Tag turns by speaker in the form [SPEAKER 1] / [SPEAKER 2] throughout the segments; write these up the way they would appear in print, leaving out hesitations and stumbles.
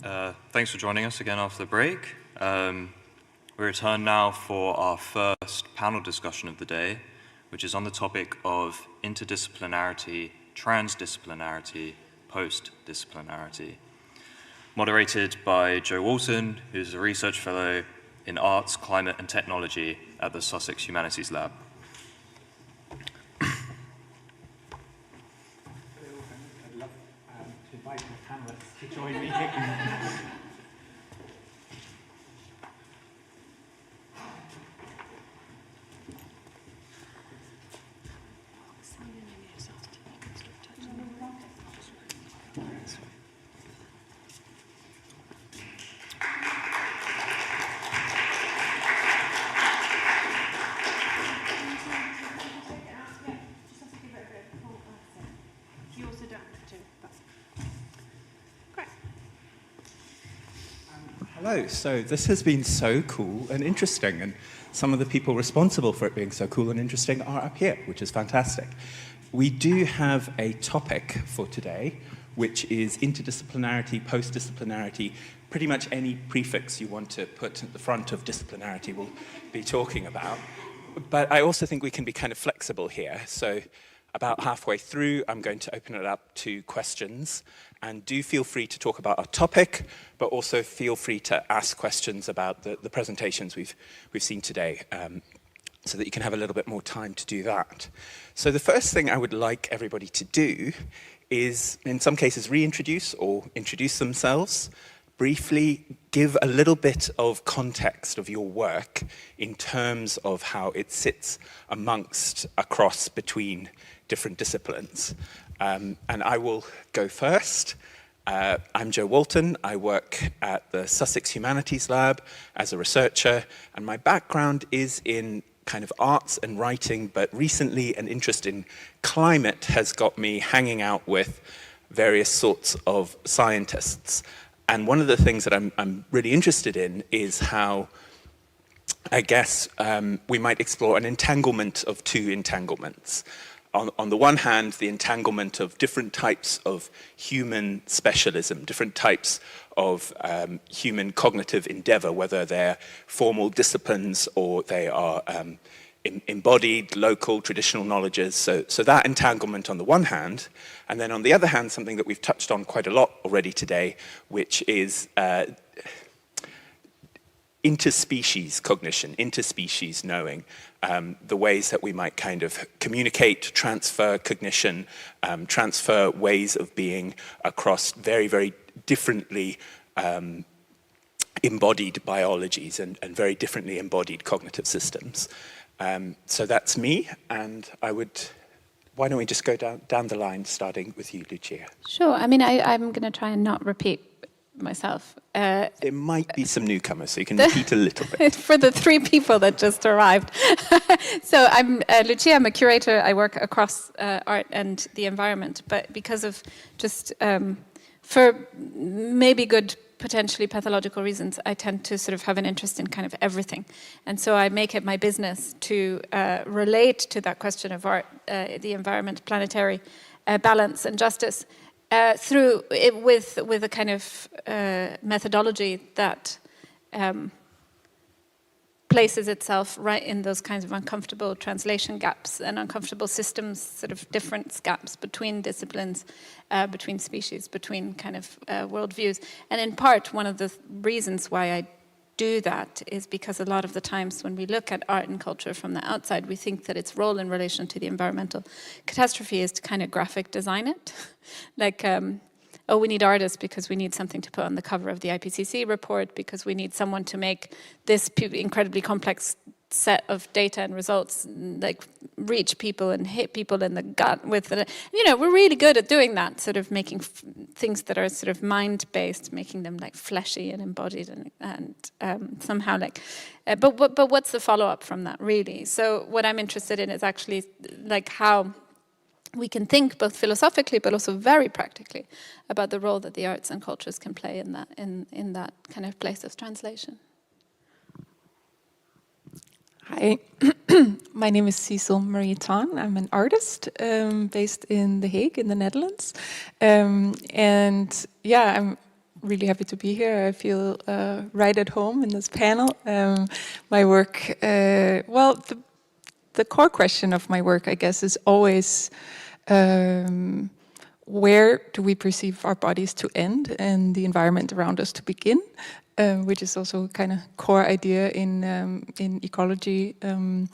[SPEAKER 1] Thanks for joining us again after the break. We return now for our first panel discussion of the day, which is on the topic of interdisciplinarity, transdisciplinarity, postdisciplinarity, moderated by Joe Walton, who's a research fellow in arts, climate, and technology at the Sussex Humanities Lab.
[SPEAKER 2] I'd love to invite the panelists to join me. Hello, so this has been so cool and interesting, and some of the people responsible for it being so cool and interesting are up here, which is fantastic. We do have a topic for today, which is interdisciplinarity, postdisciplinarity. Pretty much any prefix you want to put at the front of disciplinarity we'll be talking about. But I also think we can be kind of flexible here. So about halfway through, I'm going to open it up to questions. And do feel free to talk about our topic, but also feel free to ask questions about the presentations we've seen today, so that you can have a little bit more time to do that. So the first thing I would like everybody to do is, in some cases, reintroduce or introduce themselves, briefly give a little bit of context of your work in terms of how it sits across between different disciplines. And I will go first. I'm Joe Walton. I work at the Sussex Humanities Lab as a researcher, and my background is in kind of arts and writing, but recently an interest in climate has got me hanging out with various sorts of scientists. And one of the things that I'm really interested in is how, I guess, we might explore an entanglement of two entanglements. On the one hand, the entanglement of different types of human specialism, different types of human cognitive endeavor, whether they're formal disciplines or they are embodied, local, traditional knowledges. So that entanglement on the one hand, and then on the other hand, something that we've touched on quite a lot already today, which is interspecies cognition, interspecies knowing, the ways that we might kind of communicate, transfer cognition, transfer ways of being across very, very differently embodied biologies and very differently embodied cognitive systems. So that's me, and why don't we just go down the line, starting with you, Lucia?
[SPEAKER 3] Sure. I mean, I'm going to try and not repeat myself.
[SPEAKER 2] There might be some newcomers, so you can repeat a little bit.
[SPEAKER 3] For the three people that just arrived. So I'm Lucia, I'm a curator. I work across art and the environment, but because of just, for maybe good, potentially pathological reasons, I tend to sort of have an interest in kind of everything. And so I make it my business to relate to that question of art, the environment, planetary balance and justice, through it with a kind of methodology that places itself right in those kinds of uncomfortable translation gaps and uncomfortable systems, sort of difference gaps between disciplines, between species, between kind of worldviews. And in part, one of the reasons why I do that is because a lot of the times when we look at art and culture from the outside, we think that its role in relation to the environmental catastrophe is to kind of graphic design it. Like, oh, we need artists because we need something to put on the cover of the IPCC report, because we need someone to make this incredibly complex set of data and results, like reach people and hit people in the gut with it. You know, we're really good at doing that, sort of making things that are sort of mind-based, making them like fleshy and embodied and somehow like, but what's the follow-up from that really? So what I'm interested in is actually like how we can think both philosophically but also very practically about the role that the arts and cultures can play in that kind of place of translation.
[SPEAKER 4] Hi, my name is Cecil Marie Tan. I'm an artist based in The Hague in the Netherlands. And yeah, I'm really happy to be here. I feel right at home in this panel. My work, the core question of my work, I guess, is always where do we perceive our bodies to end and the environment around us to begin, which is also a kind of core idea in ecology. I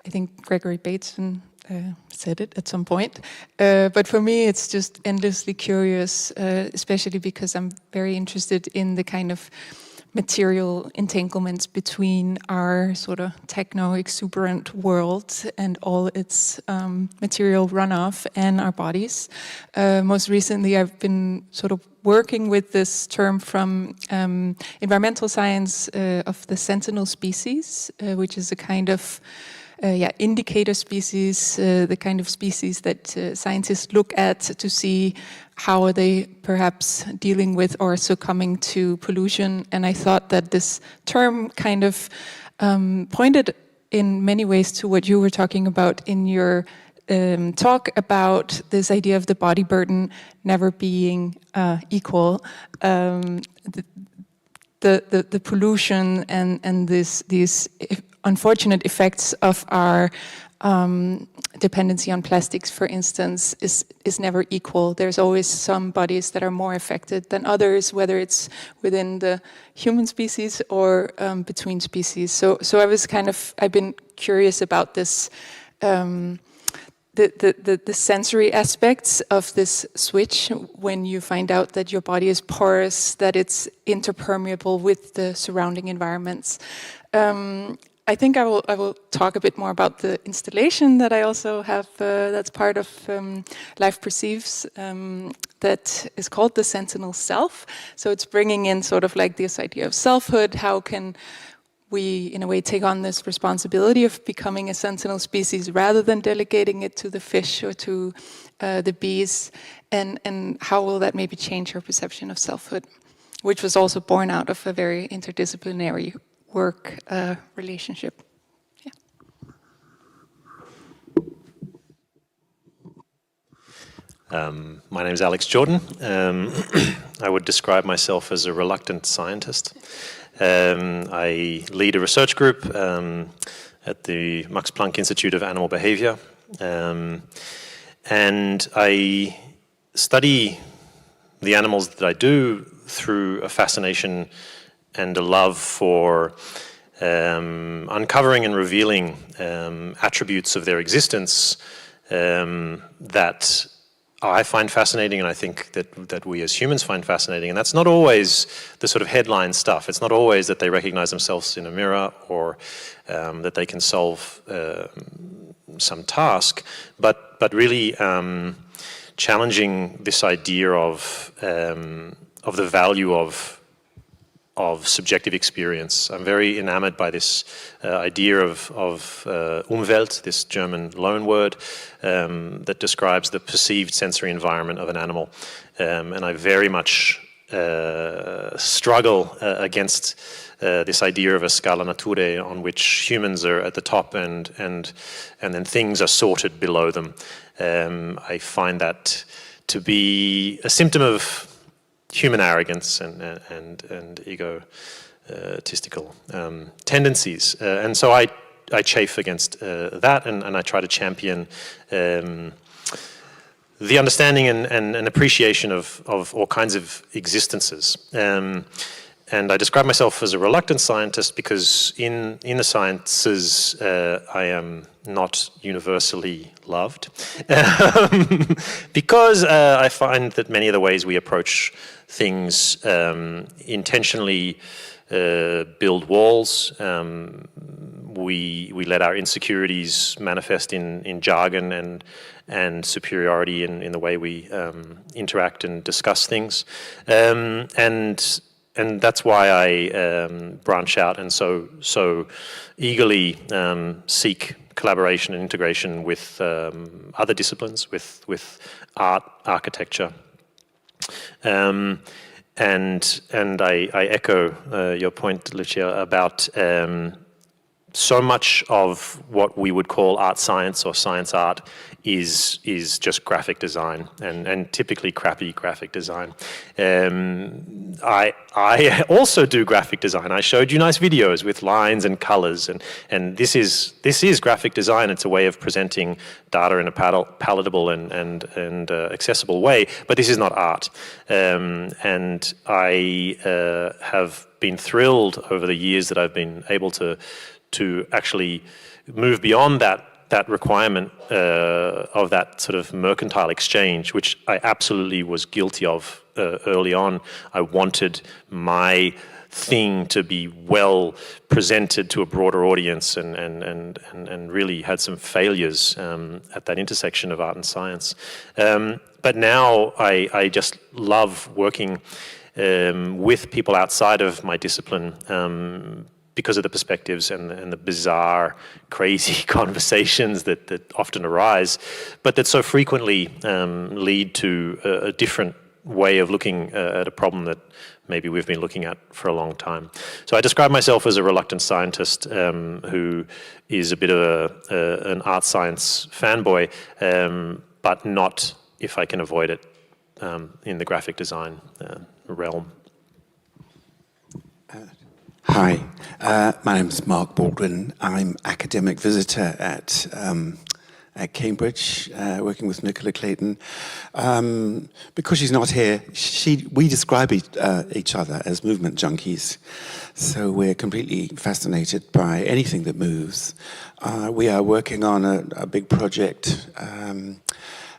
[SPEAKER 4] think Gregory Bateson said it at some point. But for me, it's just endlessly curious, especially because I'm very interested in the kind of material entanglements between our sort of techno-exuberant world and all its material runoff and our bodies. Most recently, I've been sort of working with this term from environmental science of the sentinel species, which is a kind of indicator species, the kind of species that scientists look at to see how are they perhaps dealing with or succumbing to pollution. And I thought that this term kind of pointed in many ways to what you were talking about in your talk about this idea of the body burden never being equal. The pollution and these unfortunate effects of our dependency on plastics, for instance, is never equal. There's always some bodies that are more affected than others, whether it's within the human species or between species. So I've been curious about this, the sensory aspects of this switch when you find out that your body is porous, that it's interpermeable with the surrounding environments. I think I will talk a bit more about the installation that I also have, that's part of Life Perceives, that is called the Sentinel Self. So it's bringing in sort of like this idea of selfhood. How can we, in a way, take on this responsibility of becoming a sentinel species rather than delegating it to the fish or to the bees? And how will that maybe change our perception of selfhood, which was also born out of a very interdisciplinary work relationship. Yeah.
[SPEAKER 5] My name is Alex Jordan. I would describe myself as a reluctant scientist. I lead a research group at the Max Planck Institute of Animal Behavior. And I study the animals that I do through a fascination and a love for uncovering and revealing attributes of their existence that I find fascinating, and I think that we as humans find fascinating. And that's not always the sort of headline stuff. It's not always that they recognize themselves in a mirror or that they can solve some task, but really challenging this idea of the value of subjective experience. I'm very enamored by this idea of Umwelt, this German loanword that describes the perceived sensory environment of an animal. And I very much struggle against this idea of a scala naturae on which humans are at the top and then things are sorted below them. I find that to be a symptom of human arrogance and egotistical tendencies. And so I chafe against that, and I try to champion the understanding and appreciation of all kinds of existences. And I describe myself as a reluctant scientist because in the sciences I am not universally loved. Because I find that many of the ways we approach things intentionally build walls. We let our insecurities manifest in jargon and superiority in the way we interact and discuss things. And that's why I branch out and so eagerly seek collaboration and integration with other disciplines, with art, architecture. And I echo your point, Lucia, about so much of what we would call art science or science art is just graphic design, and typically crappy graphic design. I also do graphic design. I showed you nice videos with lines and colors, and this is graphic design. It's a way of presenting data in a palatable and accessible way, but this is not art. And I have been thrilled over the years that I've been able to actually move beyond that requirement of that sort of mercantile exchange, which I absolutely was guilty of early on. I wanted my thing to be well presented to a broader audience, and really had some failures at that intersection of art and science. But now I just love working with people outside of my discipline, because of the perspectives and the bizarre, crazy conversations that often arise, but that so frequently lead to a different way of looking at a problem that maybe we've been looking at for a long time. So I describe myself as a reluctant scientist who is a bit of an art science fanboy, but not, if I can avoid it, in the graphic design realm.
[SPEAKER 6] Hi, my name's Mark Baldwin. I'm academic visitor at Cambridge, working with Nicola Clayton. Because she's not here, we describe each other as movement junkies. So we're completely fascinated by anything that moves. We are working on a big project,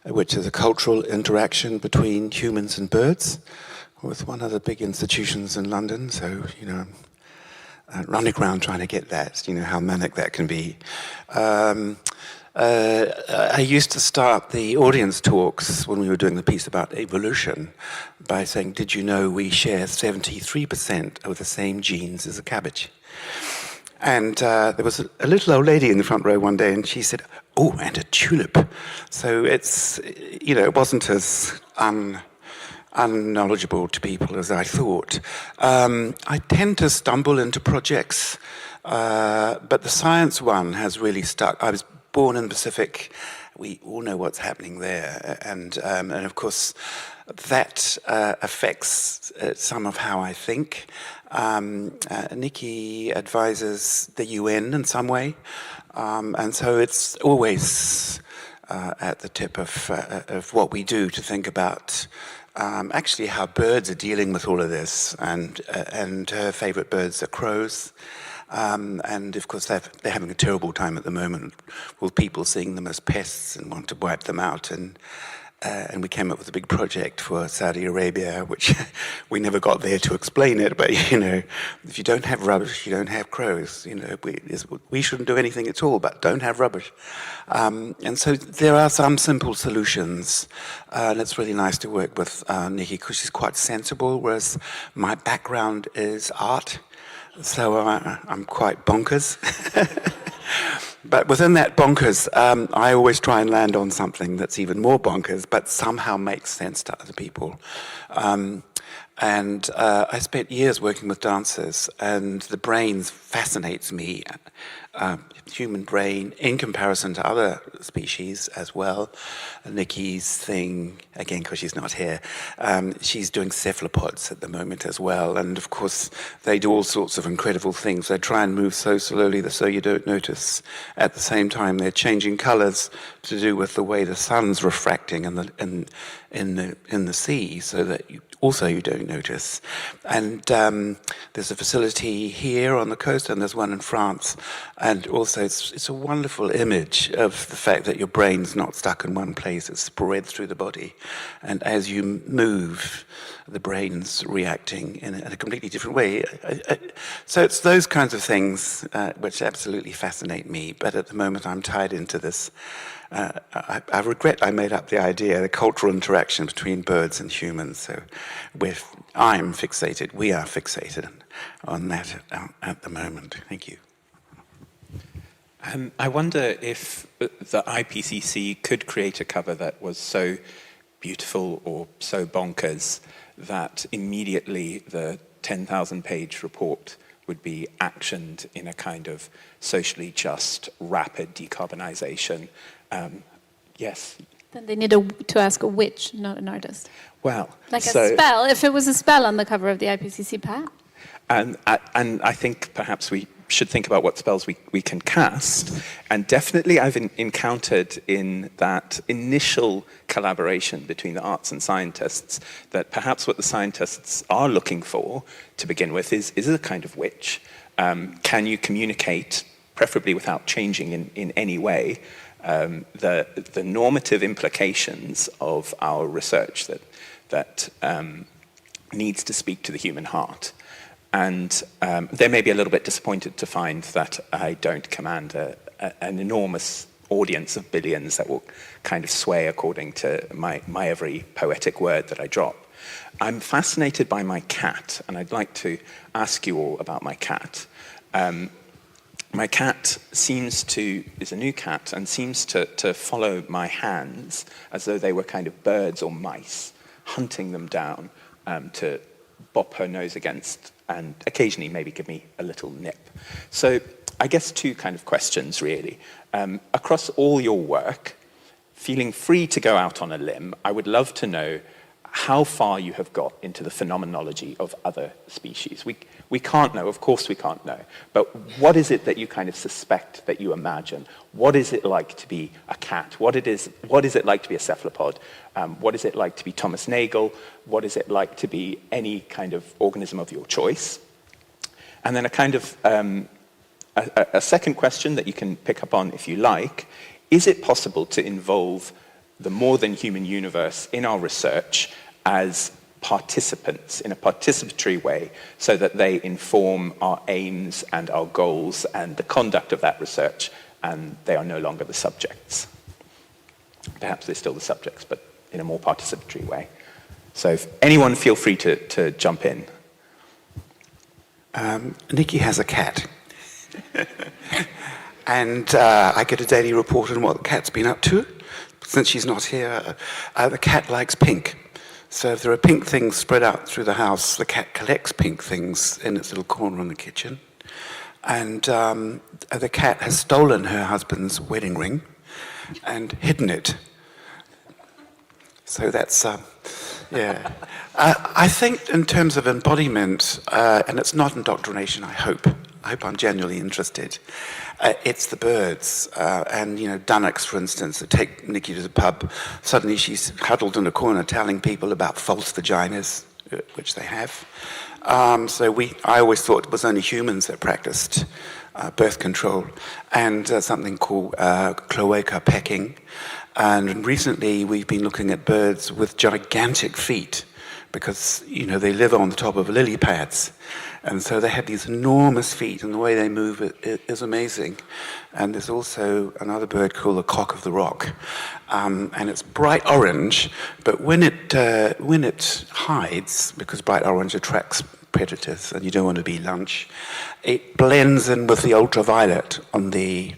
[SPEAKER 6] which is a cultural interaction between humans and birds, with one of the big institutions in London. So, running around trying to get that, how manic that can be. I used to start the audience talks when we were doing the piece about evolution by saying, did you know we share 73% of the same genes as a cabbage? And there was a little old lady in the front row one day, and she said, oh, and a tulip. So it's, it wasn't as unknowledgeable to people as I thought. I tend to stumble into projects, but the science one has really stuck. I was born in the Pacific. We all know what's happening there, and of course that affects some of how I think. Nikki advises the UN in some way, and so it's always at the tip of what we do to think about actually how birds are dealing with all of this, and her favorite birds are crows, and of course they're having a terrible time at the moment with people seeing them as pests and want to wipe them out, and we came up with a big project for Saudi Arabia, which we never got there to explain it, but if you don't have rubbish, you don't have crows. We shouldn't do anything at all, but don't have rubbish. And so there are some simple solutions, and it's really nice to work with Nikki because she's quite sensible, whereas my background is art, so I'm quite bonkers. But within that bonkers, I always try and land on something that's even more bonkers, but somehow makes sense to other people. And I spent years working with dancers, and the brain fascinates me. Human brain in comparison to other species as well. Nikki's thing, again, because she's not here, she's doing cephalopods at the moment as well. And of course, they do all sorts of incredible things. They try and move so slowly that so you don't notice. At the same time, they're changing colors to do with the way the sun's refracting in the sea, so that you don't notice. And there's a facility here on the coast, and there's one in France. And also, it's a wonderful image of the fact that your brain's not stuck in one place, it's spread through the body. And as you move, the brain's reacting in a completely different way. So it's those kinds of things which absolutely fascinate me. But at the moment, I'm tied into this. I regret I made up the idea, the cultural interaction between birds and humans. So I'm fixated, we are fixated on that at the moment. Thank you.
[SPEAKER 2] I wonder if the IPCC could create a cover that was so beautiful or so bonkers that immediately the 10,000-page report would be actioned in a kind of socially just, rapid decarbonization. Yes?
[SPEAKER 3] Then they need to ask a witch, not an artist.
[SPEAKER 2] Well,
[SPEAKER 3] like a spell, if it was a spell on the cover of the IPCC pack.
[SPEAKER 2] And I think perhaps we should think about what spells we can cast. And definitely I've encountered in that initial collaboration between the arts and scientists that perhaps what the scientists are looking for to begin with is a kind of witch. Can you communicate, preferably without changing in any way, the normative implications of our research that needs to speak to the human heart? And they may be a little bit disappointed to find that I don't command an enormous audience of billions that will kind of sway according to my every poetic word that I drop. I'm fascinated by my cat, and I'd like to ask you all about my cat. My cat is a new cat and seems to follow my hands as though they were kind of birds or mice, hunting them down to bop her nose against and occasionally maybe give me a little nip. So I guess two kind of questions really. Across all your work, feeling free to go out on a limb, I would love to know how far you have got into the phenomenology of other species. We can't know, of course we can't know, but what is it that you kind of suspect, that you imagine? What is it like to be a cat? What is it like to be a cephalopod? What is it like to be Thomas Nagel? What is it like to be any kind of organism of your choice? And then a kind of a second question that you can pick up on if you like, is it possible to involve the more than human universe in our research as participants in a participatory way so that they inform our aims and our goals and the conduct of that research, and they are no longer the subjects? Perhaps they're still the subjects, but in a more participatory way. So if anyone feel free to jump in.
[SPEAKER 6] Nikki has a cat. And I get a daily report on what the cat's been up to. Since she's not here, the cat likes pink. So if there are pink things spread out through the house, the cat collects pink things in its little corner in the kitchen. And the cat has stolen her husband's wedding ring and hidden it. So that's, yeah. I think in terms of embodiment, and it's not indoctrination, I hope I'm genuinely interested. It's the birds, and dunnocks, for instance, that take Nikki to the pub. Suddenly she's huddled in a corner telling people about false vaginas, which they have. I always thought it was only humans that practiced birth control, and something called cloaca pecking. And recently we've been looking at birds with gigantic feet, because they live on the top of lily pads, and so they have these enormous feet, and the way they move is amazing. And there's also another bird called the cock of the rock, and it's bright orange, but when it hides, because bright orange attracts predators and you don't want to be lunch, it blends in with the ultraviolet on the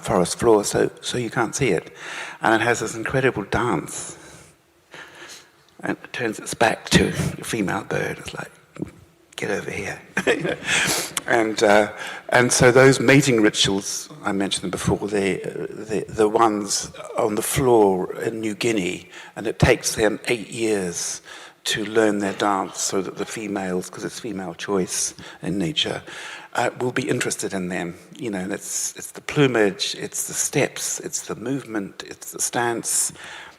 [SPEAKER 6] forest floor, so you can't see it, and it has this incredible dance. And it turns its back to a female bird. It's like, get over here. And so those mating rituals, I mentioned them before, the ones on the floor in New Guinea, and it takes them 8 years to learn their dance so that the females, because it's female choice in nature, will be interested in them. It's the plumage, it's the steps, it's the movement, it's the stance,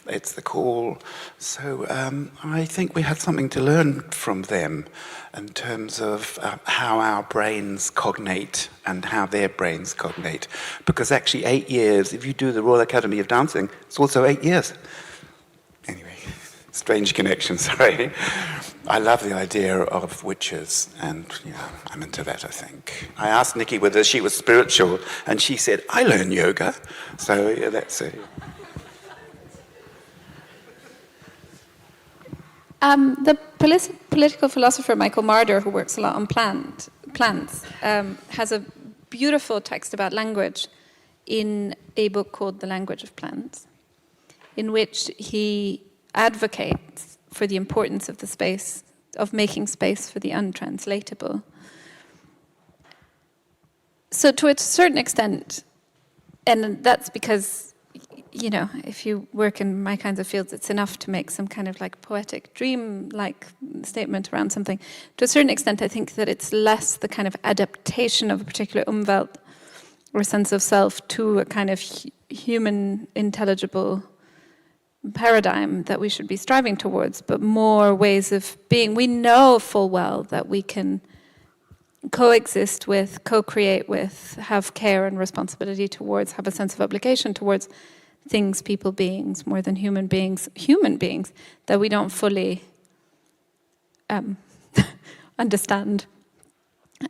[SPEAKER 6] it's the call. So I think we have something to learn from them in terms of how our brains cognate and how their brains cognate. Because actually 8 years, if you do the Royal Academy of Dancing, it's also 8 years. Anyway, strange connection, sorry. I love the idea of witches, and I'm into that, I think. I asked Nikki whether she was spiritual, and she said, I learn yoga. So that's it.
[SPEAKER 3] The political philosopher Michael Marder, who works a lot on plants, has a beautiful text about language in a book called The Language of Plants, in which he advocates for the importance of the space, of making space for the untranslatable. So to a certain extent, and that's because, you know, if you work in my kinds of fields, it's enough to make some kind of like poetic dream-like statement around something. To a certain extent, I think that it's less the kind of adaptation of a particular Umwelt or sense of self to a kind of human intelligible paradigm that we should be striving towards, but more ways of being. We know full well that we can coexist with, co-create with, have care and responsibility towards, have a sense of obligation towards things, people, beings, more than human beings, that we don't fully understand.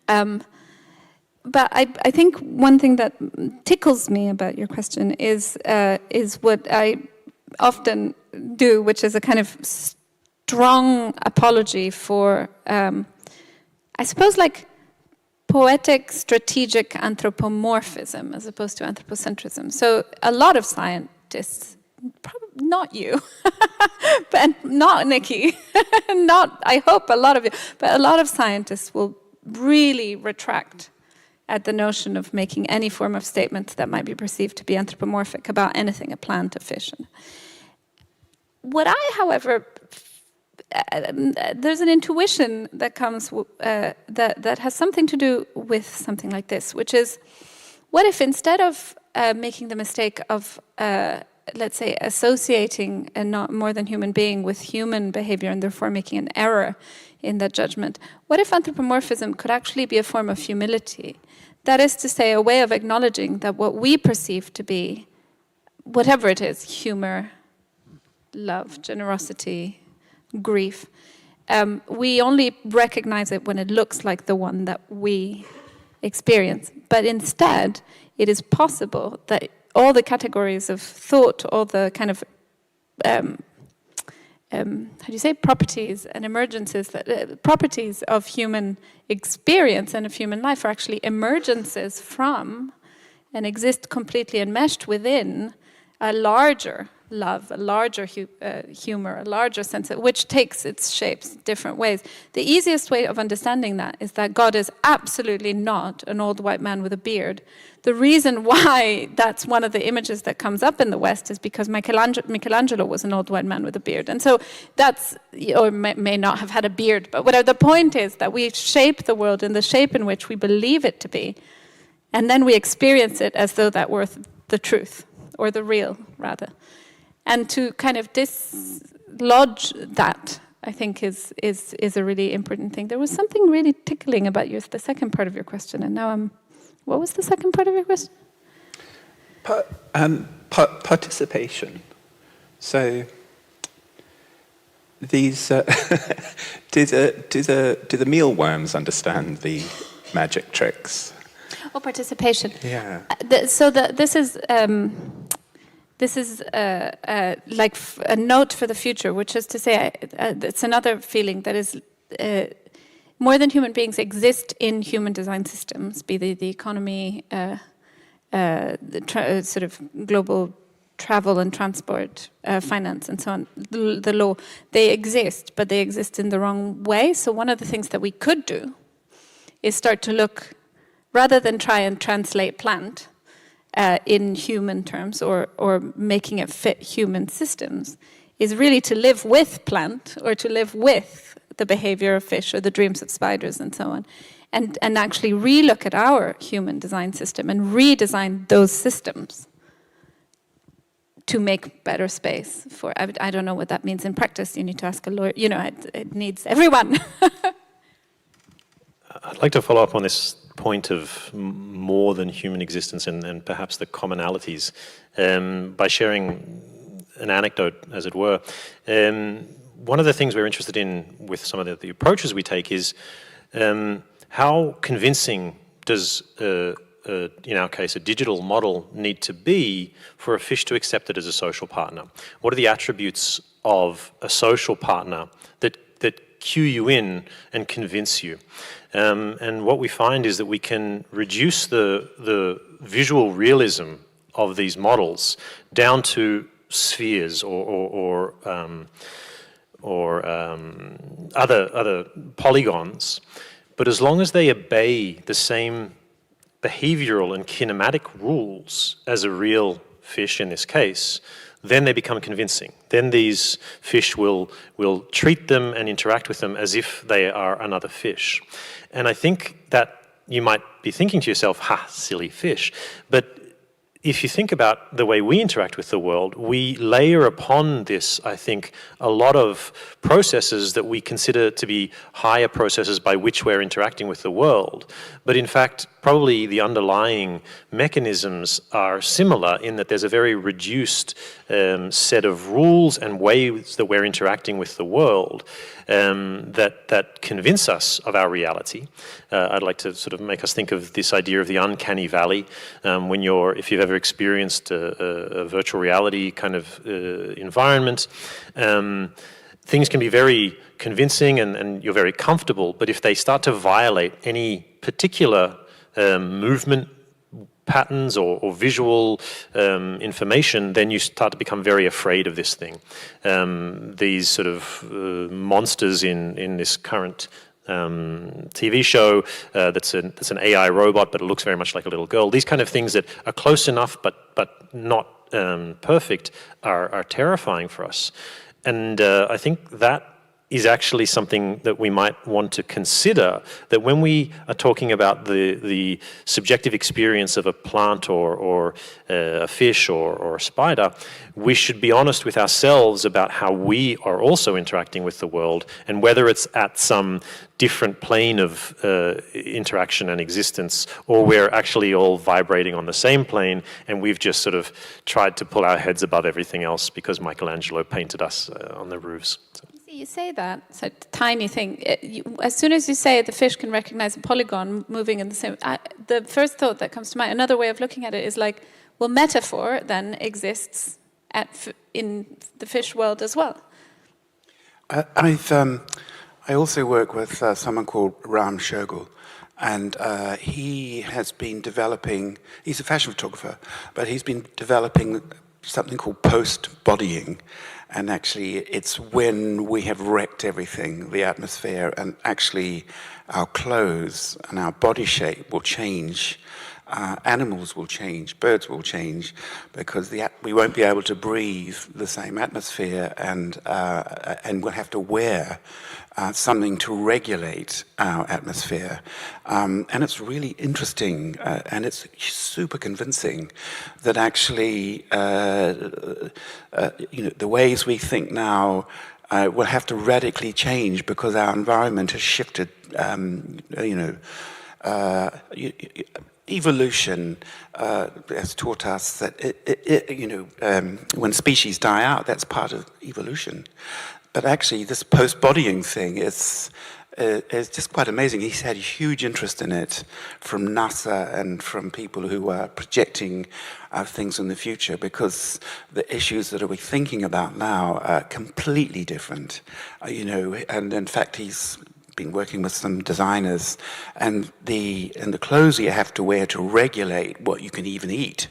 [SPEAKER 3] But I think one thing that tickles me about your question is what I often do, which is a kind of strong apology for, I suppose, like poetic, strategic anthropomorphism as opposed to anthropocentrism. So a lot of scientists, probably not you, but not Nikki, not, I hope a lot of you, but a lot of scientists will really retract at the notion of making any form of statement that might be perceived to be anthropomorphic about anything, a plant, a fish. What I, however, there's an intuition that comes that has something to do with something like this, which is, what if instead of making the mistake of, let's say, associating a not more than human being with human behavior and therefore making an error in that judgment, what if anthropomorphism could actually be a form of humility? That is to say, a way of acknowledging that what we perceive to be, whatever it is, humor, love, generosity, grief, we only recognize it when it looks like the one that we experience. But instead, it is possible that all the categories of thought, all the kind of, how do you say, properties and emergences, properties of human experience and of human life are actually emergences from and exist completely enmeshed within a larger love, a larger humor, a larger sense of, which takes its shapes different ways. The easiest way of understanding that is that God is absolutely not an old white man with a beard. The reason why that's one of the images that comes up in the West is because Michelangelo was an old white man with a beard. And so that's, or may not have had a beard, but whatever, the point is that we shape the world in the shape in which we believe it to be, and then we experience it as though that were the truth, or the real, rather. And to kind of dislodge that, I think, is a really important thing. There was something really tickling about the second part of your question, and now what was the second part of your question?
[SPEAKER 2] Participation. So these do the mealworms understand the magic tricks?
[SPEAKER 3] Oh, participation.
[SPEAKER 2] Yeah.
[SPEAKER 3] This is like a note for the future, which is to say, it's another feeling that is more than human beings exist in human design systems, be they the economy, sort of global travel and transport, finance, and so on, the law. They exist, but they exist in the wrong way. So one of the things that we could do is start to look, rather than try and translate plant, in human terms or making it fit human systems, is really to live with plant or to live with the behavior of fish or the dreams of spiders and so on, and actually relook at our human design system and redesign those systems to make better space for, I don't know what that means in practice. You need to ask a lawyer. You know, it needs everyone.
[SPEAKER 5] I'd like to follow up on this point of more than human existence and perhaps the commonalities by sharing an anecdote, as it were. One of the things we're interested in with some of the approaches we take is how convincing does, in our case, a digital model need to be for a fish to accept it as a social partner? What are the attributes of a social partner that cue you in and convince you? And what we find is that we can reduce the visual realism of these models down to spheres or other polygons, but as long as they obey the same behavioral and kinematic rules as a real fish in this case, then they become convincing. Then these fish will treat them and interact with them as if they are another fish. And I think that you might be thinking to yourself, ha, silly fish. But if you think about the way we interact with the world, we layer upon this, I think, a lot of processes that we consider to be higher processes by which we're interacting with the world. But in fact, probably the underlying mechanisms are similar in that there's a very reduced set of rules and ways that we're interacting with the world that convince us of our reality. I'd like to sort of make us think of this idea of the uncanny valley. If you've ever experienced a virtual reality kind of environment, things can be very convincing and you're very comfortable, but if they start to violate any particular movement patterns or visual information, then you start to become very afraid of this thing. These sort of monsters in this current TV show that's an AI robot, but it looks very much like a little girl. These kind of things that are close enough but not perfect are terrifying for us. And I think that is actually something that we might want to consider, that when we are talking about the subjective experience of a plant or a fish or a spider, we should be honest with ourselves about how we are also interacting with the world, and whether it's at some different plane of interaction and existence, or we're actually all vibrating on the same plane and we've just sort of tried to pull our heads above everything else because Michelangelo painted us on the roofs.
[SPEAKER 3] You say that, it's a tiny thing. As soon as you say the fish can recognize a polygon moving in the same, the first thought that comes to mind, another way of looking at it is like, well, metaphor then exists in the fish world as well.
[SPEAKER 6] I also work with someone called Ram Shogul, and he has been developing, he's a fashion photographer, but he's been developing something called post-bodying. And actually, it's when we have wrecked everything, the atmosphere, and actually our clothes and our body shape will change. Animals will change, birds will change, because we won't be able to breathe the same atmosphere, and we'll have to wear something to regulate our atmosphere. And it's really interesting, and it's super convincing that actually, the ways we think now will have to radically change because our environment has shifted. Evolution has taught us that when species die out, that's part of evolution. But actually, this post-bodying thing is just quite amazing. He's had a huge interest in it from NASA and from people who are projecting things in the future, because the issues that we're thinking about now are completely different. And in fact, he's been working with some designers, and the clothes you have to wear to regulate what you can even eat,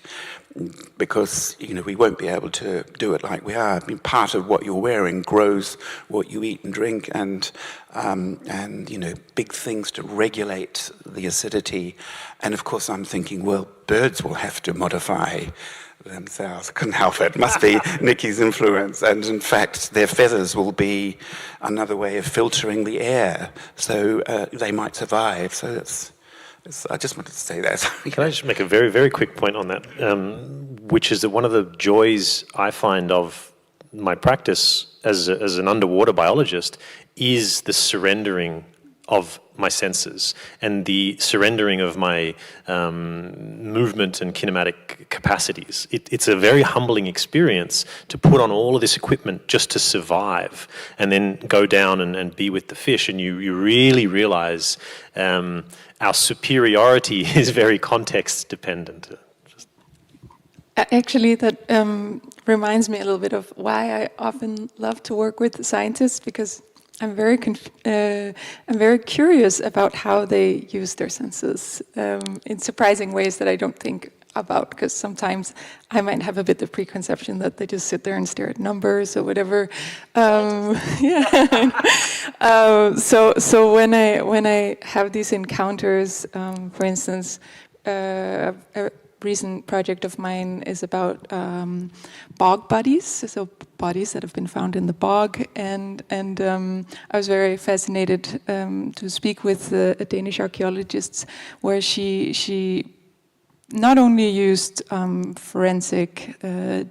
[SPEAKER 6] because we won't be able to do it like we are. I mean, part of what you're wearing grows what you eat and drink, and big things to regulate the acidity. And of course, I'm thinking, well, birds will have to modify themselves. Couldn't help it. Must be Nikki's influence. And in fact, their feathers will be another way of filtering the air, so they might survive. So I just wanted to say that.
[SPEAKER 5] Can I just make a very, very quick point on that, which is that one of the joys I find of my practice as an underwater biologist is the surrendering of my senses and the surrendering of my movement and kinematic capacities. It's a very humbling experience to put on all of this equipment just to survive, and then go down and be with the fish, and you really realize our superiority is very context dependent.
[SPEAKER 4] Actually, that reminds me a little bit of why I often love to work with scientists, because I'm very curious about how they use their senses in surprising ways that I don't think about, because sometimes I might have a bit of preconception that they just sit there and stare at numbers or whatever. So when I have these encounters, for instance, a recent project of mine is about bog bodies, so bodies that have been found in the bog, and I was very fascinated to speak with a Danish archaeologist, where she not only used forensic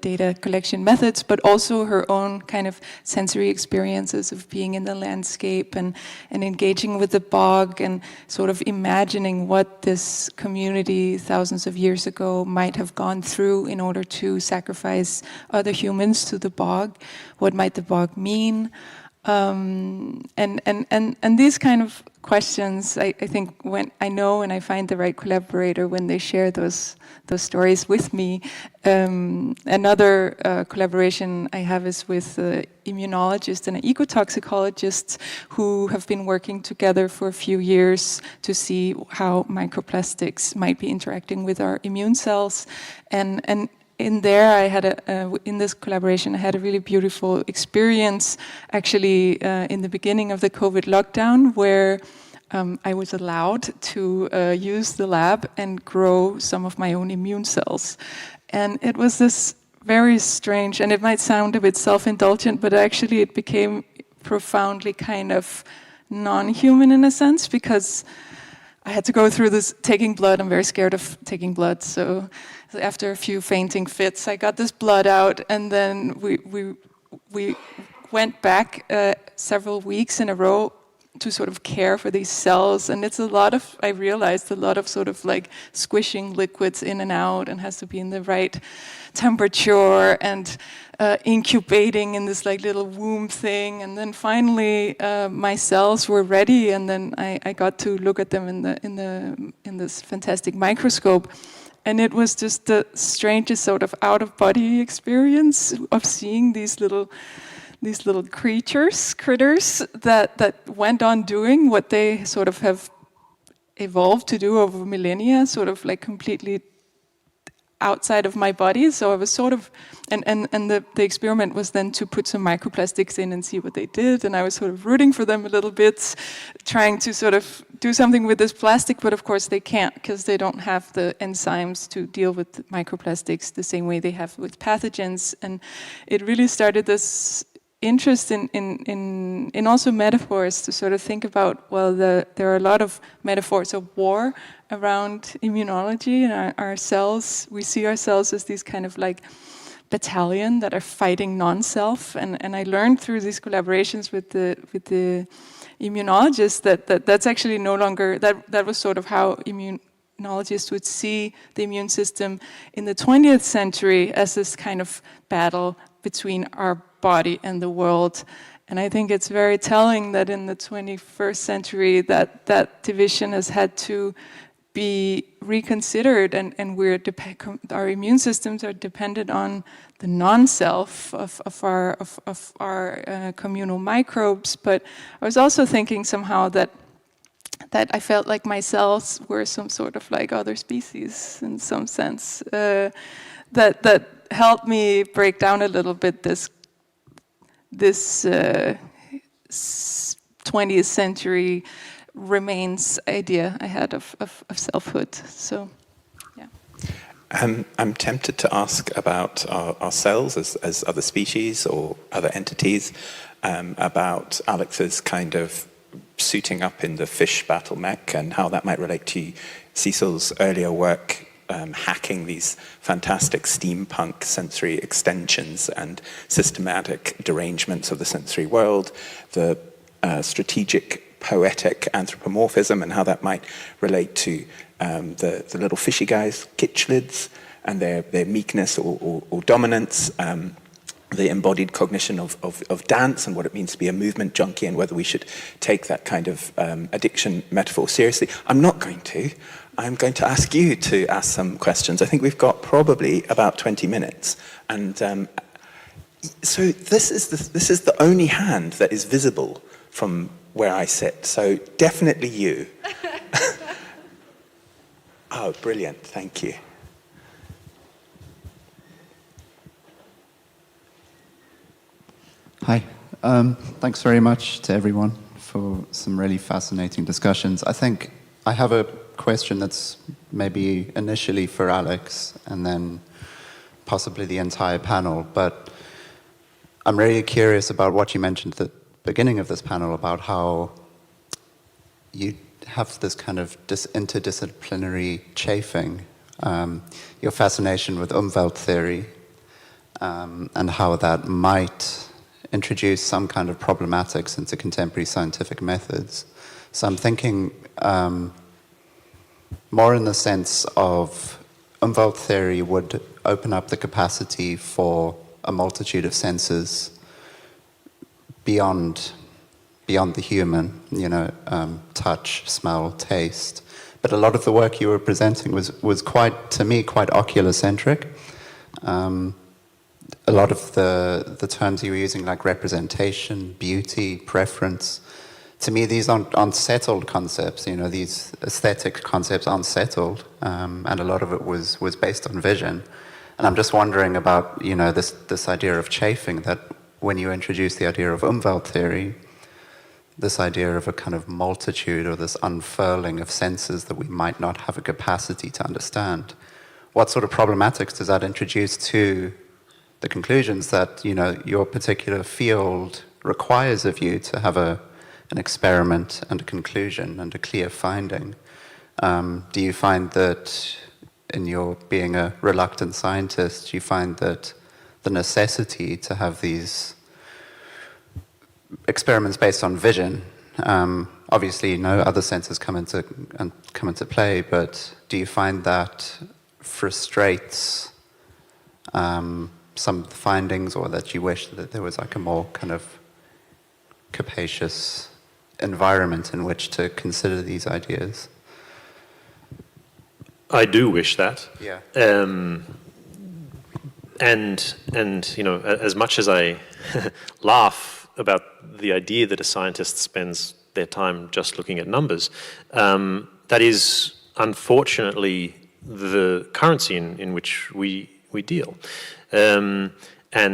[SPEAKER 4] data collection methods, but also her own kind of sensory experiences of being in the landscape and engaging with the bog and sort of imagining what this community thousands of years ago might have gone through in order to sacrifice other humans to the bog. What might the bog mean? And these kind of questions, I think, when I know and I find the right collaborator when they share those stories with me. Another collaboration I have is with an immunologist and an ecotoxicologist who have been working together for a few years to see how microplastics might be interacting with our immune cells. And in there, I had in this collaboration, I had a really beautiful experience, actually, in the beginning of the COVID lockdown, where I was allowed to use the lab and grow some of my own immune cells. And it was this very strange, and it might sound a bit self-indulgent, but actually it became profoundly kind of non-human in a sense, because I had to go through this taking blood. I'm very scared of taking blood, so after a few fainting fits, I got this blood out, and then we went back several weeks in a row to sort of care for these cells, and it's a lot of, I realized, a lot of sort of like squishing liquids in and out, and has to be in the right temperature, and incubating in this like little womb thing, and then finally my cells were ready, and then I got to look at them in this fantastic microscope. And it was just the strangest sort of out-of-body experience of seeing these little critters that went on doing what they sort of have evolved to do over millennia, sort of like completely outside of my body. So I was sort of, and the experiment was then to put some microplastics in and see what they did. And I was sort of rooting for them a little bit, trying to sort of do something with this plastic, but of course they can't, because they don't have the enzymes to deal with microplastics the same way they have with pathogens. And it really started this interest in also metaphors, to sort of think about, well, there are a lot of metaphors of war around immunology and our cells. We see ourselves as these kind of like battalion that are fighting non-self, and I learned through these collaborations with the immunologists that's actually no longer, that was sort of how immunologists would see the immune system in the 20th century, as this kind of battle between our body and the world. And I think it's very telling that in the 21st century that division has had to be reconsidered, and our immune systems are dependent on the non-self of our communal microbes. But I was also thinking somehow that I felt like my cells were some sort of like other species in some sense, that helped me break down a little bit this 20th century remains idea I had of selfhood. So, yeah.
[SPEAKER 2] I'm tempted to ask about our cells as other species or other entities, about Alex's kind of suiting up in the fish battle mech, and how that might relate to Cecil's earlier work, hacking these fantastic steampunk sensory extensions and systematic derangements of the sensory world, the strategic poetic anthropomorphism, and how that might relate to the little fishy guys, kitchlids, and their meekness or dominance, the embodied cognition of dance and what it means to be a movement junkie, and whether we should take that kind of addiction metaphor seriously. I'm not going to. I'm going to ask you to ask some questions. I think we've got probably about 20 minutes. And so this is the only hand that is visible from where I sit. So definitely you. Oh, brilliant. Thank you.
[SPEAKER 7] Hi. Thanks very much to everyone for some really fascinating discussions. I think I have a question that's maybe initially for Alex and then possibly the entire panel, but I'm really curious about what you mentioned at the beginning of this panel about how you have this kind of interdisciplinary chafing, your fascination with Umwelt theory, and how that might introduce some kind of problematics into contemporary scientific methods. So I'm thinking more in the sense of Umwelt theory would open up the capacity for a multitude of senses beyond the human, touch, smell, taste. But a lot of the work you were presenting was quite, to me, quite ocular-centric. A lot of the terms you were using, like representation, beauty, preference, to me, these aren't unsettled concepts. These aesthetic concepts aren't settled, and a lot of it was based on vision. And I'm just wondering about, this idea of chafing, that when you introduce the idea of Umwelt theory, this idea of a kind of multitude or this unfurling of senses that we might not have a capacity to understand. What sort of problematics does that introduce to the conclusions that, your particular field requires of you to have an experiment and a conclusion and a clear finding? Do you find that in your being a reluctant scientist, you find that the necessity to have these experiments based on vision, obviously other senses come into play, but do you find that frustrates some of the findings, or that you wish that there was like a more kind of capacious environment in which to consider these ideas?
[SPEAKER 5] I do wish that.
[SPEAKER 7] Yeah.
[SPEAKER 5] And as much as I laugh about the idea that a scientist spends their time just looking at numbers, that is unfortunately the currency in which we deal. And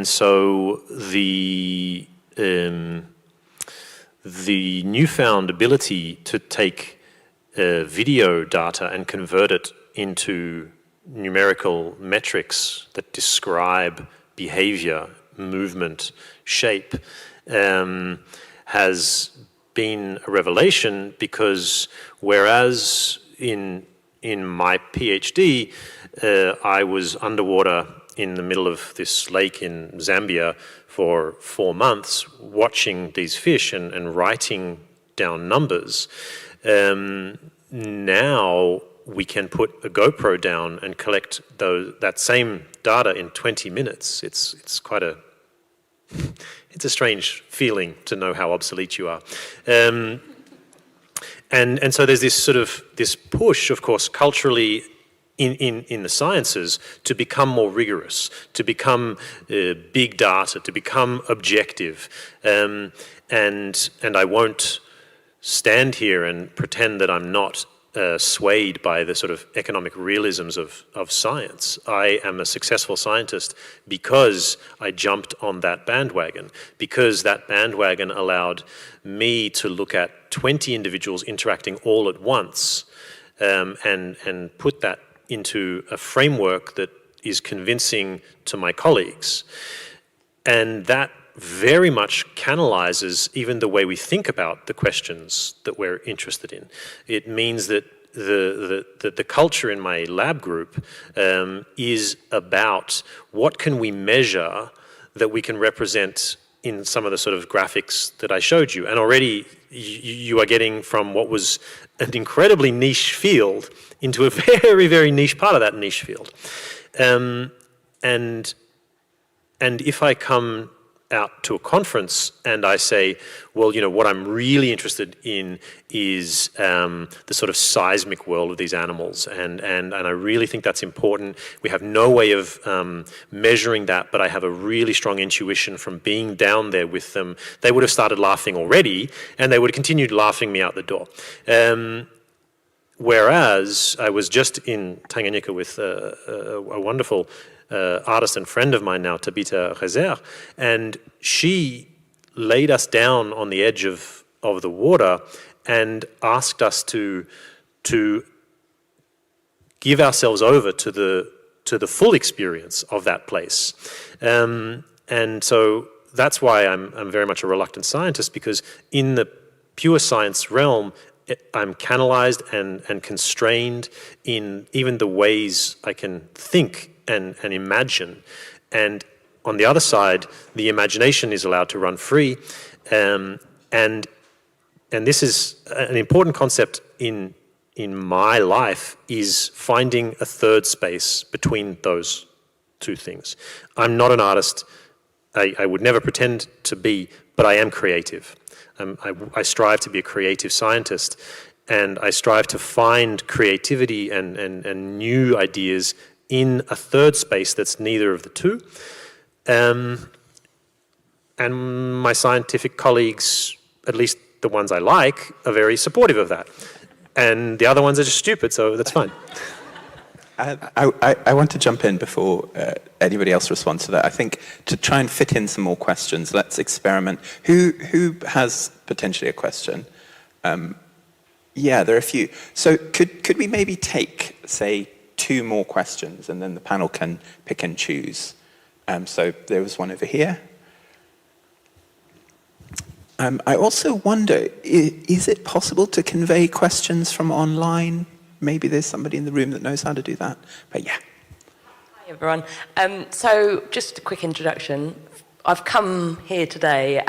[SPEAKER 5] so the newfound ability to take video data and convert it into numerical metrics that describe behavior, movement, shape, has been a revelation, because whereas in my PhD, I was underwater in the middle of this lake in Zambia for 4 months, watching these fish and writing down numbers. Now we can put a GoPro down and collect that same data in 20 minutes. It's quite it's a strange feeling to know how obsolete you are. And so there's this push, of course, culturally in the sciences to become more rigorous, to become big data, to become objective. And I won't stand here and pretend that I'm not swayed by the sort of economic realisms of science. I am a successful scientist because I jumped on that bandwagon, because that bandwagon allowed me to look at 20 individuals interacting all at once, and put that into a framework that is convincing to my colleagues. And that very much canalizes even the way we think about the questions that we're interested in. It means that the culture in my lab group is about what can we measure that we can represent in some of the sort of graphics that I showed you. And already you are getting from what was an incredibly niche field into a very, very niche part of that niche field. And if I come out to a conference and I say, well, what I'm really interested in is the sort of seismic world of these animals, and I really think that's important. We have no way of measuring that, but I have a really strong intuition from being down there with them. They would have started laughing already, and they would have continued laughing me out the door. Whereas I was just in Tanganyika with a wonderful artist and friend of mine now, Tabitha Rezer, and she laid us down on the edge of the water and asked us to give ourselves over to the full experience of that place. And so that's why I'm very much a reluctant scientist, because in the pure science realm, I'm canalized and constrained in even the ways I can think and imagine. And on the other side, the imagination is allowed to run free. And this is an important concept in my life, is finding a third space between those two things. I'm not an artist. I would never pretend to be, but I am creative. I strive to be a creative scientist, and I strive to find creativity and new ideas in a third space that's neither of the two. And my scientific colleagues, at least the ones I like, are very supportive of that. And the other ones are just stupid, so that's fine.
[SPEAKER 2] I want to jump in before anybody else responds to that. I think to try and fit in some more questions, let's experiment. Who has potentially a question? Yeah, there are a few. So could we maybe take, say, 2 more questions, and then the panel can pick and choose? So there was one over here. I also wonder, is it possible to convey questions from online? Maybe there's somebody in the room that knows how to do that. But yeah.
[SPEAKER 8] Hi everyone. So just a quick introduction. I've come here today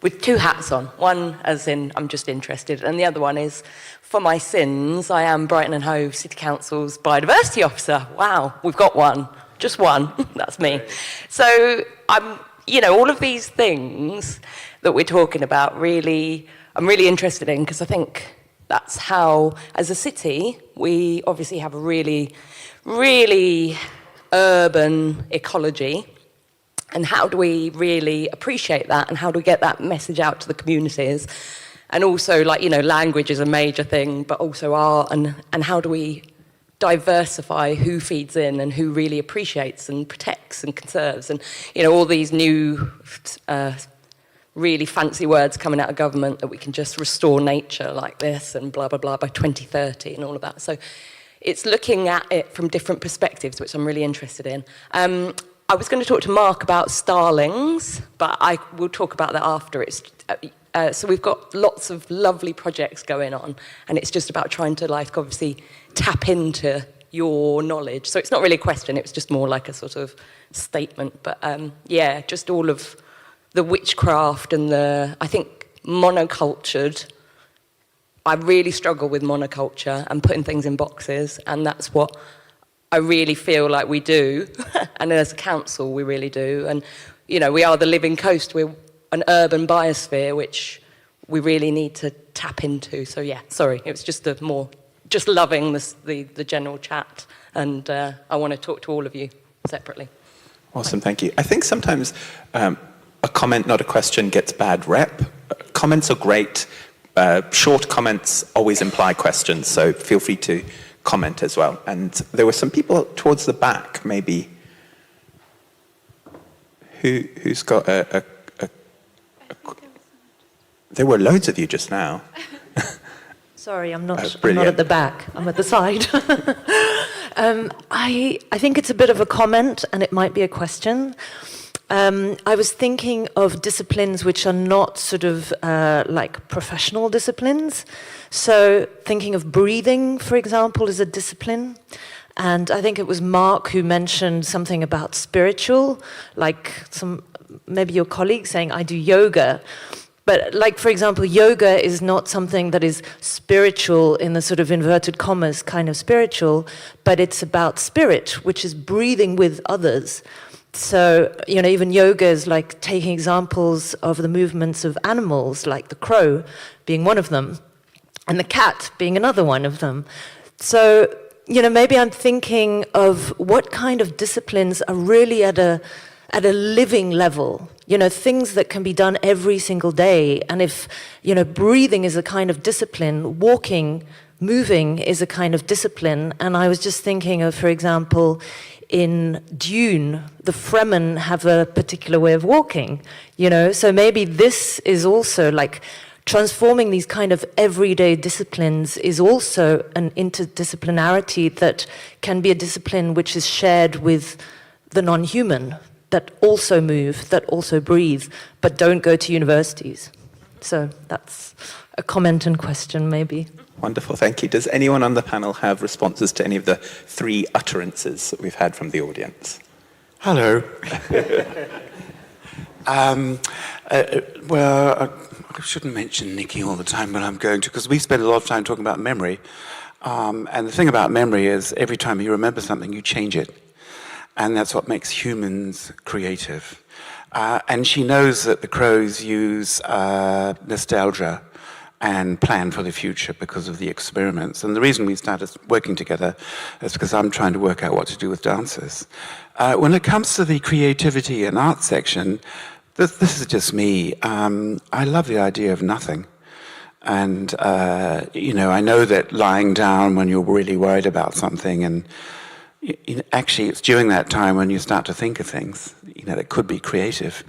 [SPEAKER 8] with 2 hats on. One as in I'm just interested, and the other one is for my sins. I am Brighton and Hove City Council's biodiversity officer. Wow, we've got one, just one. That's me. So I'm, all of these things that we're talking about I'm really interested in, because I think that's how, as a city, we obviously have a really, really urban ecology. And how do we really appreciate that? And how do we get that message out to the communities? And also, language is a major thing, but also art. And how do we diversify who feeds in and who really appreciates and protects and conserves? And, all these new really fancy words coming out of government that we can just restore nature like this and blah, blah, blah by 2030 and all of that. So it's looking at it from different perspectives, which I'm really interested in. I was going to talk to Mark about starlings, but I will talk about that after. So we've got lots of lovely projects going on, and it's just about trying to, obviously tap into your knowledge. So it's not really a question, it was just more like a sort of statement. But just all of the witchcraft and I think monocultured. I really struggle with monoculture and putting things in boxes, and that's what I really feel like we do. And as a council, we really do. And, we are the living coast. We're an urban biosphere, which we really need to tap into. So, yeah, sorry, it was just just loving the general chat. And I want to talk to all of you separately.
[SPEAKER 2] Awesome, thank you. I think sometimes a comment, not a question, gets bad rep. Comments are great. Short comments always imply questions, so feel free to comment as well. And there were some people towards the back, maybe, who's got a there were loads of you just now.
[SPEAKER 9] Sorry, I'm not at the back. I'm at the side. I think it's a bit of a comment, and it might be a question. I was thinking of disciplines which are not sort of like professional disciplines. So thinking of breathing, for example, is a discipline. And I think it was Mark who mentioned something about spiritual, like maybe your colleague saying, I do yoga. But like, for example, yoga is not something that is spiritual in the sort of inverted commas kind of spiritual, but it's about spirit, which is breathing with others. So, even yoga is like taking examples of the movements of animals, like the crow being one of them, and the cat being another one of them. So, maybe I'm thinking of what kind of disciplines are really at a living level, things that can be done every single day. And if, breathing is a kind of discipline, walking, moving is a kind of discipline. And I was just thinking of, for example, in Dune, the Fremen have a particular way of walking, so maybe this is also like transforming these kind of everyday disciplines is also an interdisciplinarity that can be a discipline which is shared with the non-human, that also move, that also breathe, but don't go to universities. So that's a comment and question, maybe.
[SPEAKER 2] Wonderful, thank you. Does anyone on the panel have responses to any of the 3 utterances that we've had from the audience?
[SPEAKER 6] Hello. Well, I shouldn't mention Nikki all the time, but I'm going to, because we spend a lot of time talking about memory. And the thing about memory is every time you remember something, you change it. And that's what makes humans creative. And she knows that the crows use nostalgia and plan for the future because of the experiments. And the reason we started working together is because I'm trying to work out what to do with dancers. When it comes to the creativity and art section, this is just me. I love the idea of nothing. And, I know that lying down when you're really worried about something, and actually it's during that time when you start to think of things, that could be creative.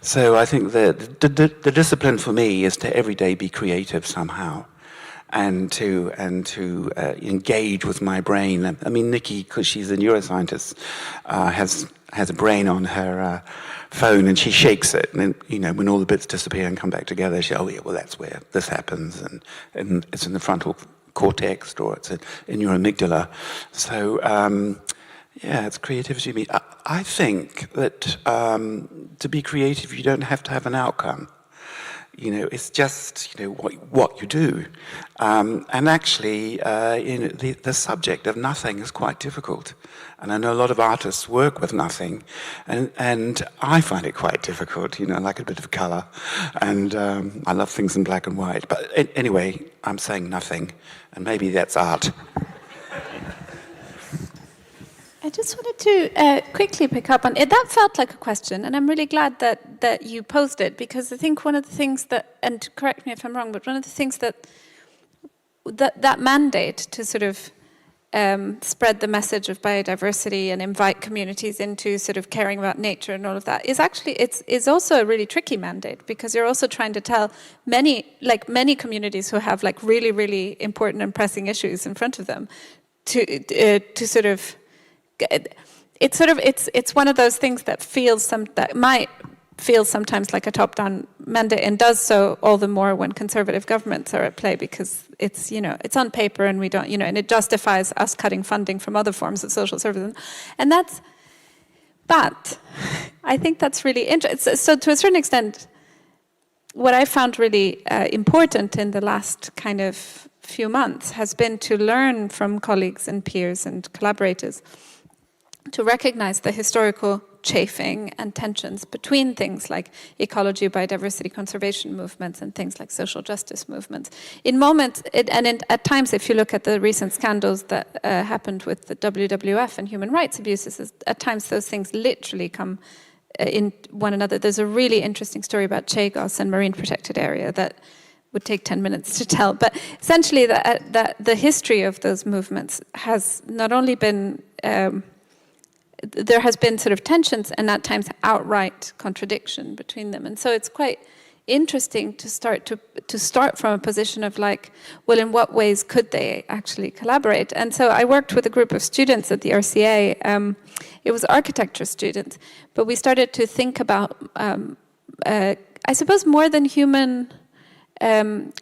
[SPEAKER 6] So I think that the discipline for me is to every day be creative somehow. And to engage with my brain. I mean, Nikki, because she's a neuroscientist, has a brain on her phone, and she shakes it, and then, when all the bits disappear and come back together, she, oh yeah, well that's where this happens, and it's in the frontal cortex, or it's in your amygdala. So yeah, it's creativity to me. I think that to be creative, you don't have to have an outcome. It's just, what you do. And actually, the subject of nothing is quite difficult. And I know a lot of artists work with nothing, and I find it quite difficult, I like a bit of color, and I love things in black and white. But anyway, I'm saying nothing, and maybe that's art.
[SPEAKER 3] I just wanted to quickly pick up on it. That felt like a question, and I'm really glad that you posed it, because I think one of the things that, and correct me if I'm wrong, but one of the things that mandate to sort of spread the message of biodiversity and invite communities into sort of caring about nature and all of that is actually, it's also a really tricky mandate, because you're also trying to tell many communities who have like really, really important and pressing issues in front of them to sort of, it's one of those things that might feel sometimes like a top-down mandate, and does so all the more when conservative governments are at play, because it's on paper, and we don't and it justifies us cutting funding from other forms of social services, but I think that's really interesting. So to a certain extent, what I found really important in the last kind of few months has been to learn from colleagues and peers and collaborators to recognize the historical chafing and tensions between things like ecology, biodiversity, conservation movements, and things like social justice movements. At times, if you look at the recent scandals that happened with the WWF and human rights abuses, at times those things literally come in one another. There's a really interesting story about Chagos and marine protected area that would take 10 minutes to tell, but essentially that the history of those movements has not only been there has been sort of tensions and at times outright contradiction between them. And so it's quite interesting to start from a position of like, well, in what ways could they actually collaborate? And so I worked with a group of students at the RCA. It was architecture students, but we started to think about, I suppose, more than human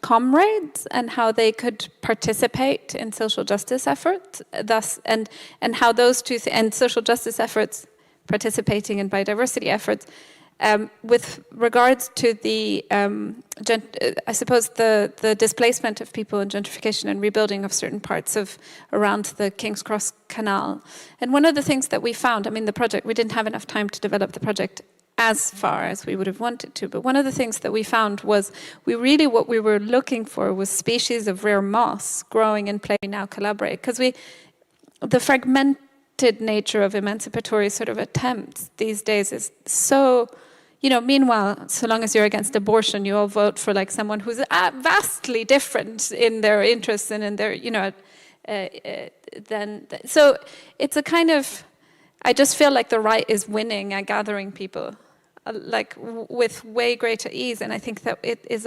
[SPEAKER 3] comrades, and how they could participate in social justice efforts, thus and how those two and social justice efforts participating in biodiversity efforts, with regards to the I suppose the displacement of people and gentrification and rebuilding of certain parts of around the King's Cross Canal. And one of the things that we found, the project, we didn't have enough time to develop the project as far as we would have wanted to. But one of the things that we found was what we were looking for was species of rare moss growing in play. We now collaborate, because the fragmented nature of emancipatory sort of attempts these days is so, meanwhile, so long as you're against abortion, you all vote for like someone who's vastly different in their interests and in their, so it's a kind of, I just feel like the right is winning at gathering people with way greater ease. And I think that it is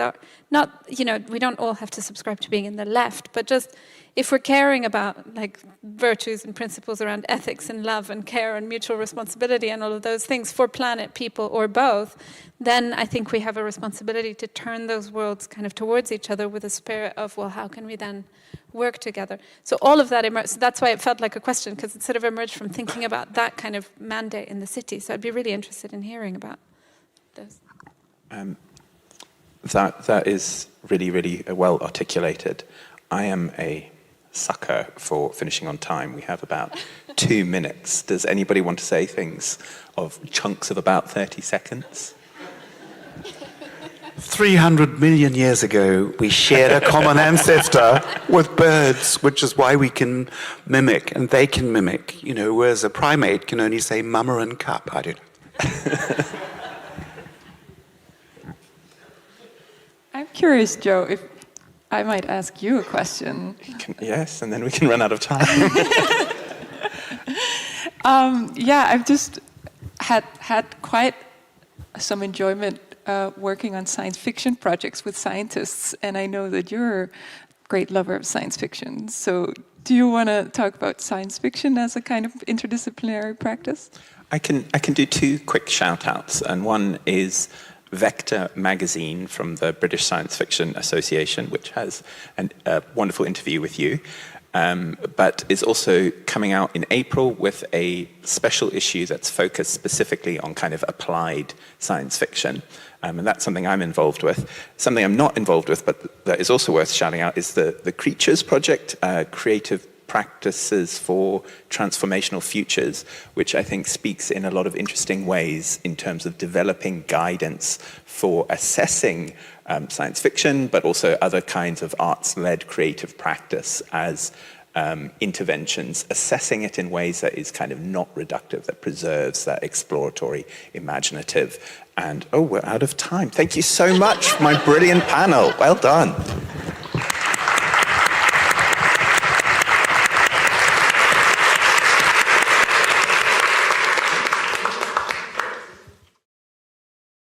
[SPEAKER 3] not, we don't all have to subscribe to being in the left, but just if we're caring about like virtues and principles around ethics and love and care and mutual responsibility and all of those things for planet, people, or both, then I think we have a responsibility to turn those worlds kind of towards each other with a spirit of, well, how can we then work together? So all of that emerged. So that's why it felt like a question, because it sort of emerged from thinking about that kind of mandate in the city. So I'd be really interested in hearing about those.
[SPEAKER 2] That is really, really well articulated. I am a sucker for finishing on time. We have about 2 minutes. Does anybody want to say things of chunks of about 30 seconds?
[SPEAKER 6] 300 million years ago, we shared a common ancestor with birds, which is why we can mimic, and they can mimic, whereas a primate can only say mama and cup. I don't know.
[SPEAKER 4] I'm curious, Joe, if I might ask you a question.
[SPEAKER 2] Yes, and then we can run out of time.
[SPEAKER 4] I've just had quite some enjoyment working on science fiction projects with scientists, and I know that you're a great lover of science fiction. So do you want to talk about science fiction as a kind of interdisciplinary practice?
[SPEAKER 2] I can do 2 quick shout-outs, and one is Vector magazine from the British Science Fiction Association, which has a wonderful interview with you, but is also coming out in April with a special issue that's focused specifically on kind of applied science fiction. And that's something I'm involved with. Something I'm not involved with, but that is also worth shouting out, is the Creatures Project, Creative Practices for Transformational Futures, which I think speaks in a lot of interesting ways in terms of developing guidance for assessing science fiction, but also other kinds of arts-led creative practice as interventions, assessing it in ways that is kind of not reductive, that preserves that exploratory, imaginative. And, we're out of time. Thank you so much, my brilliant panel. Well done.